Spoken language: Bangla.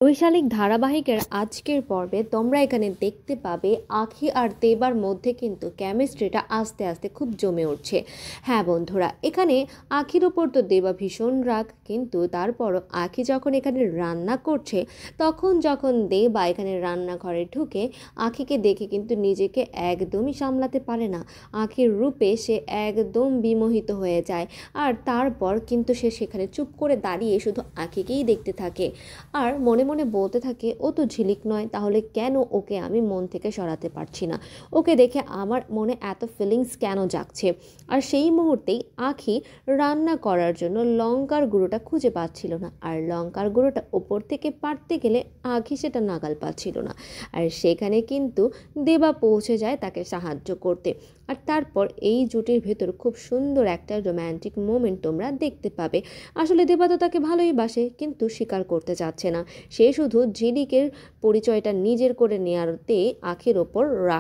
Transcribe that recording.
বৈশালিক ধারাবাহিকের আজকের পর্বে তোমরা এখানে দেখতে পাবে আখি আর দেবার মধ্যে কিন্তু কেমিস্ট্রিটা আস্তে আস্তে খুব জমে উঠছে। হ্যাঁ বন্ধুরা, এখানে আখির ওপর তো দেবা ভীষণ রাগ, কিন্তু তারপরও আখি যখন এখানে রান্না করছে তখন যখন দেবা এখানে রান্নাঘরে ঢুকে আখিকে দেখে কিন্তু নিজেকে একদমই সামলাতে পারে না। আখির রূপে সে একদম বিমোহিত হয়ে যায়, আর তারপর কিন্তু সে সেখানে চুপ করে দাঁড়িয়ে শুধু আখিকেই দেখতে থাকে আর মনে মনে বলতে থাকে, ও তো ঝিলিক নয়, তাহলে কেন ওকে আমি মন থেকে সরাতে পারছি না, ওকে দেখে আমার মনে এত ফিলিংস কেন জাগছে। আর সেই মুহূর্তেই আখি রান্না করার জন্য লঙ্কার গুঁড়োটা খুঁজে পাচ্ছিল না, আর লঙ্কার গুঁড়োটা ওপর থেকে পারতে গেলে আখি সেটা নাগাল পাচ্ছিল না। আর সেখানে কিন্তু দেবা পৌঁছে যায় তাকে সাহায্য করতে। আর তারপর এই জুটির ভেতর খুব সুন্দর একটা রোম্যান্টিক মোমেন্ট তোমরা দেখতে পাবে। আসলে দেবা তো তাকে ভালোই বাসে, কিন্তু স্বীকার করতে চাচ্ছে না। সে শুধু ঝিলিকের পরিচয়টা নিজের করে নেওয়াতে আখির ওপর রাগ